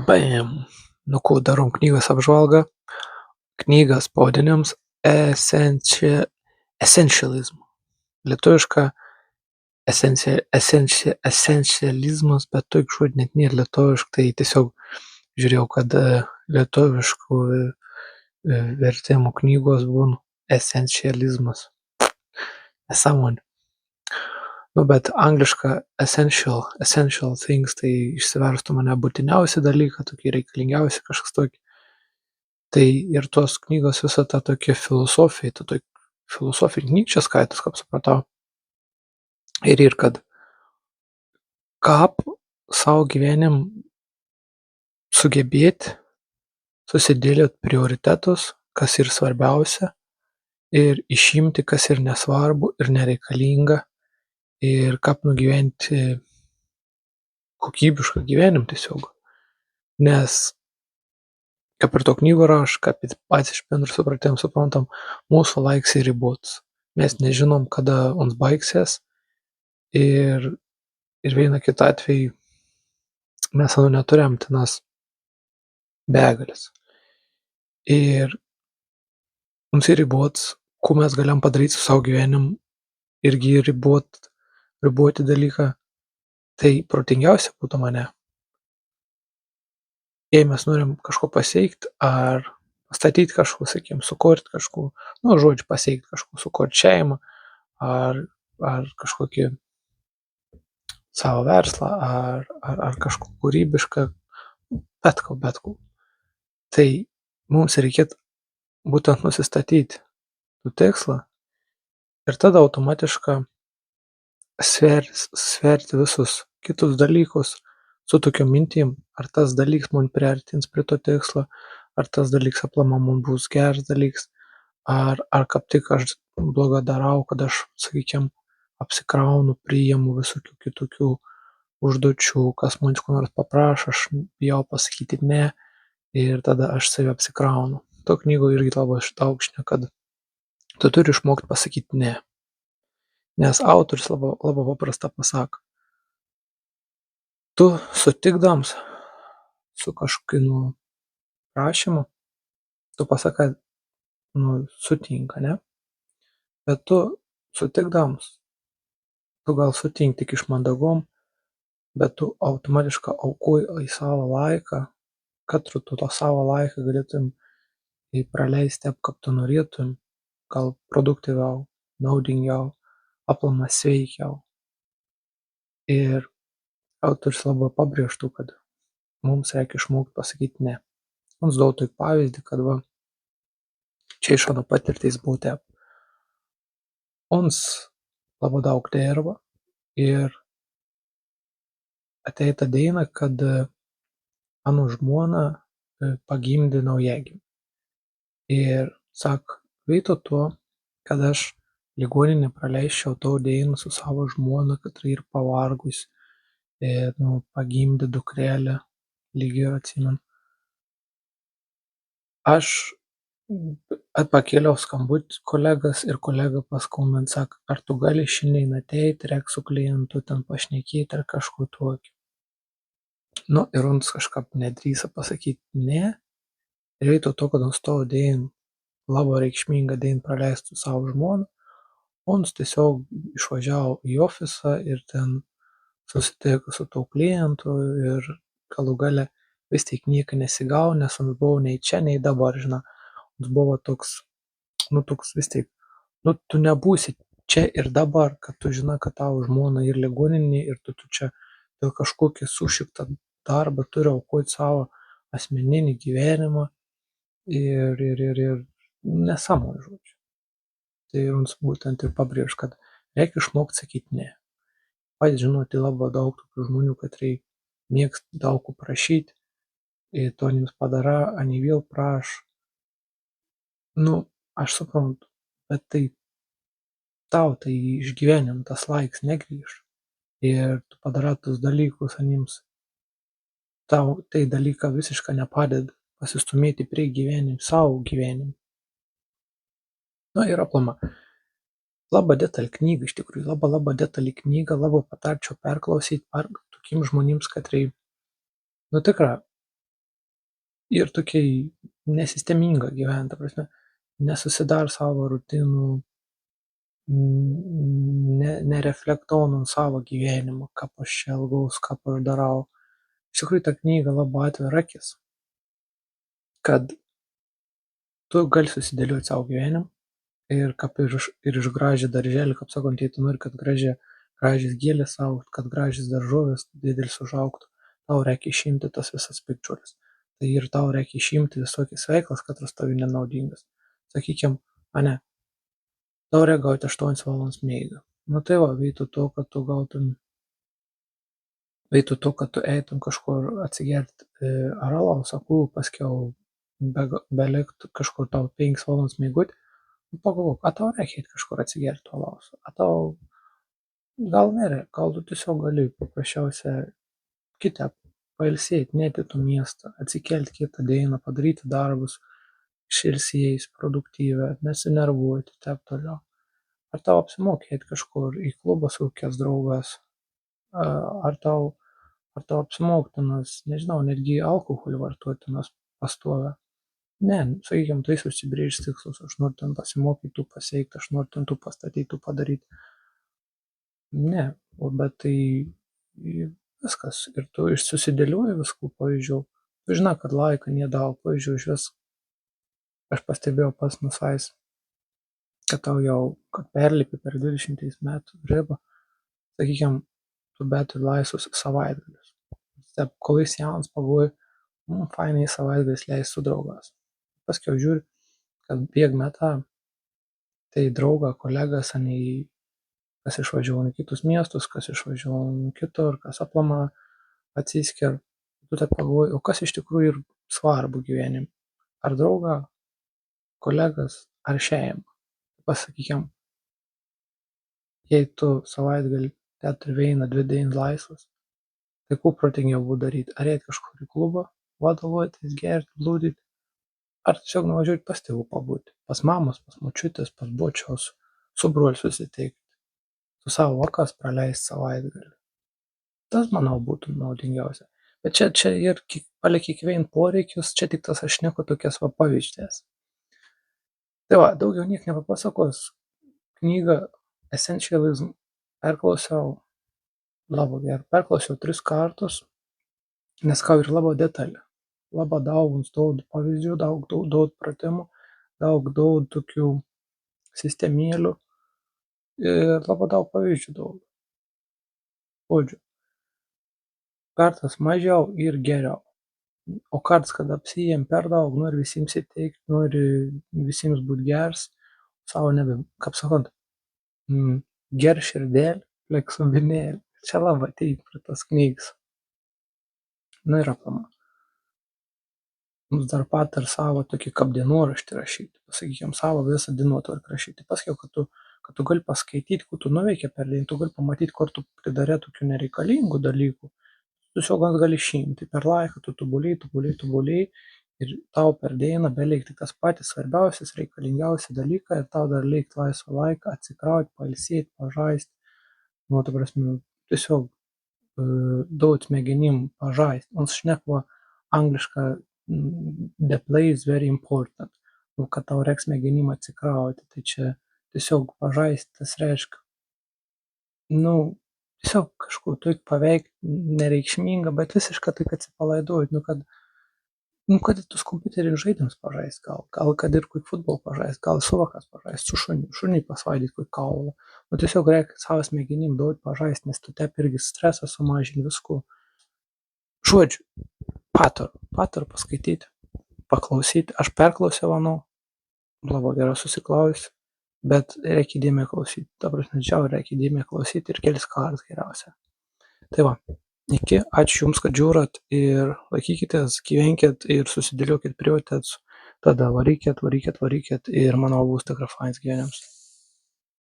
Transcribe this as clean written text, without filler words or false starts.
Bam! Nu ko, darom knygos apžvalgą. Knygas pavadinimas Essentialism. Lietuviška esencializmas, bet toks žodis net nėra lietuviškai, tai tiesiog žiūrėjau, kad lietuviškų vertimų knygos būna esencializmas. Nesąmonė. Nu, bet angliška essential things, tai išsiverstų mane būtiniausi dalykai, tokie reikalingiausi kažkas tokį. Tai ir tos knygos visą tą tokia filosofija Nyčė skaitos, kaip supratau. Ir kad kaip savo gyvenim sugebėti susidėliot prioritetus, kas yra svarbiausia, ir išimti, kas yra nesvarbu ir nereikalinga, ir kaip nugyventi kokybišką gyvenimą tiesiog. Nes kaip ir to knygų raš, kaip ir patys iš bendro suprantam, mūsų laiks yra ribotas. Mes nežinom, kada ons baigsis, ir vieną kitą atvejį mes neturėjom tenas begalės. Ir mums yra ribotas, ko mes galim padaryti su savo gyvenimu, irgi riboti dalyką. Tai protingiausia būtų mane, jei mes norim kažko pasiekti, ar pastatyti kažko, sakykim, sukurti kažko, žodžiu, pasiekti kažko, sukurti šeimą, ar kažkokį savo verslą, ar kažko kūrybišką, bet ko. Tai mums reikėtų būtent nusistatyti tų tikslą ir tada automatiškai sverti visus kitus dalykus su tokiom mintim, ar tas dalykas man priartins prie to tikslo, ar tas dalykas aplamai man bus geras dalykas, ar kaip tik aš blogą darau, kad aš, sakykim, apsikraunu, priimu visokių kitokių užduočių, kas man ko nors paprašo, aš bijau pasakyti ne, ir tada aš save apsikraunu. To knygo irgi labai daug šneka, kad tu turi išmokti pasakyti ne. Nes autorius labai paprasta pasako. Tu sutikdams su kažkokiu prašymu, tu pasakai, sutinka, ne? Bet tu sutikdams, tu gal sutink tik iš mandagom, bet tu automatiškai aukoji į savo laiką, kad tu to savo laiką galėtum praleisti taip, kaip tu norėtum, gal produktyviau, naudingiau, aplamai sveikiau. Ir autorius labai pabrėžtų, kad mums reikia išmokti pasakyti ne. Mums duotų pavyzdį, kad čia iš mano patirties buvo taip. Ons labai daug dirba ir atėjo ta diena, kad mano žmona pagimdė naujagimį. Ir sako, vietoj to, kad aš ligoninėje praleisčiau daug dienų su savo žmona, kad yra pavargus, pagimdė dukrelę, lygiai atsimenu. Aš pakėliau skambutį kolegas ir kolega paskambino, sako, ar tu gali šiandien ateiti, reik su klientu ten pašnekėti ar kažko tokio. Ir ons kažkaip nedrįso pasakyti ne, ir vietoj to, kad ons to dieną, labai reikšmingą dieną praleistų savo žmoną, ons tiesiog išvažiavo į ofisą ir ten susitiko su to klientu ir galų gale vis tiek nieko nesigavo, nes ons buvo nei čia, nei dabar, žinai. Ons buvo toks vis tiek, tu nebūsi čia ir dabar, kad tu žinai, kad tavo žmona yra ligoninėje ir tu čia dėl kažkokį sušiktą darbą turi aukoti savo asmeninį gyvenimą ir nesąmonė, žodžiu. Tai ons būtent ir pabrėž, kad reikia išmokti sakyti ne. Patys žinoti labai daug tokių žmonių, kad reikia mėgsti daug ko prašyti, ir to jums padara, ani vėl praš. Aš suprantu, bet tai tau tai iš gyvenimo tas laiks negrįž. Ir tu padarai tus dalykus anims. Tau tai dalyką visiškai nepadeda pasistumėti prie gyvenimo, savo gyvenimo. Ir aplamai. Labai detali knyga, iš tikrųjų, labai detali knyga, labai patarčiau perklausyti tokiem žmonėms, kad tikrai, tikrai ir tokiai nesisteminga gyvent, ta prasme, nesusidar savo rutinų, nereflektuoju ant savo gyvenimo, kaip aš čia elgaus, kaip aš darau. Iš tikrųjų, ta knyga labai atveria akis, kad tu gali susidėliot savo gyvenimą ir kaip ir iš gražią darželį, kaip sakant, jei tu nori, kad gražios gėlės augt, kad gražios daržovės didelis užaugtų, tau reikia išimti tas visas piktžoles. Tai ir tau reikia išimti visokias veiklas, katras tau nenaudingas. Sakykim, ane, tau reikia gauti 8 valandas miego. Nu tai va, vietoj to, kad tu eitum kažkur atsigert ar alaus, akų, paskiau belikt kažkur tau 5 valandas miegot, pagalvok, a tau reikia eit kažkur atsigert to alaus, a tau gal nereikia, gal tu tiesiog gali paprasčiausia kitą pailsėt, neit į tą miestą, atsikelt kitą dieną, padaryti darbus, išilsėjus, produktyvią, nesinervuoti, taip toliau. Ar tau apsimoka eit kažkur į klubą su kokiais draugais, ar tau apsimoka tenais, nežinau, netgi alkoholį vartot tenais pastoviai. Ne, sakykim, tu esi užsibrėžęs tikslus, aš noriu ten pasimokyt, tų pasiekt, aš noriu ten tų pastatyt, tų padaryt. Ne, bet tai viskas. Ir tu susidėlioji viskų, pavyzdžiui, tu žinai, kad laiko nedaug, pavyzdžiui, išvis aš pastebėjau pas nusais, kad tau jau, kad perlipi per 20 metų ribą, sakykim, tu bet ir laisvus savaitgalius. Taip, kol jis jaunas pagalvoji, fainai savaitgalis leist su draugais. Paskiau žiūri, kad bėg metą, tai draugą, kolegas, anei, kas išvažiavo į kitus miestus, kas išvažiavo kitur, kas aplamai atsiskiria. Tu taip pagalvoji, o kas iš tikrųjų ir svarbu gyvenime? Ar draugą, kolegas, ar šeimą? Pasakykim, jei tu savaitgalį turi vieną, 2 dienas laisvas, tai kuo protingiau būtų daryti? Ar eit kažkur į klubą, vadovautis, gert, blūdyt, ar tiesiog nuvažiuot pas tėvų pabūt, pas mamos, pas močiutės, pas bočiaus, su broliu susitikt, su savo vakas praleist savaitgalį. Tas, manau, būtų naudingiausia. Bet čia ir palei kiekvieną poreikius, čia tik tas aš šneku tokias va pavyzdės. Tai va, daugiau niek nepapasakos. Knygą Essentialism perklausiau 3 kartus, nes ką ir labai detalė. Labai daug pavyzdžių, daug pratimų, daug tokių sistemėlių ir labai daug pavyzdžių daug. Žodžiu, kartais mažiau ir geriau. O kartais, kad apsijėm per daug, nori visiems įteikt, nori visiems būt geras, savo nebe, kaip sakant, ger širdėlį, plek subinėlį. Čia labai ateit prie tos knygos. Nu ir aplamai. Mums dar patar savo tokį kaip dienoraštį rašyti, pasakykim, savo visą dienotvarkę rašyti. Paskiau, kad tu gali paskaityt, kur tu nuveikė per dieną, tu gali pamatyt, kur tu pridarė tokių nereikalingų dalykų. Tu tiesiog gali išimti per laiką, tu tobulėjai ir tau per dieną beliek tik tas patys svarbiausias, reikalingiausi dalykai ir tau dar likt laisvą laiką atsikraut, pailsėt, pažaist. Nu, ta prasme, tiesiog duot smegenim pažaist. Mums šnekva angliška the play is very important. Nu, kad tau reiks smegenim atsikrauti, tai čia tiesiog pažaist, tas reiškia, nu, tiesiog kažkur tu paveikt nereikšminga, bet visiškai tai, kad atsipalaiduot, kad ir tus kompiuterinius žaidimus pažaist, gal kad ir kokį futbolą pažaist, gal su vakas pažaist, su šunį pasvaidyt kokį kaulą. Nu, tiesiog reikia savo smegenim duot pažaist, nes tu taip irgi stresą sumažini visko. Žodžiu, pataru paskaityt, paklausyt. Aš perklausiau ano, labai gerai susiklausiu, bet reikia įdėmiai klausyt. Ta prasme, reikia įdėmiai klausyt ir kelis kartus geriausia. Tai va, iki, ačiū Jums, kad žiūrit ir laikykitės, gyvenkit ir susidėliokit prioritetus. Tada varykit ir manau bus tikrai fainas gyvenimas.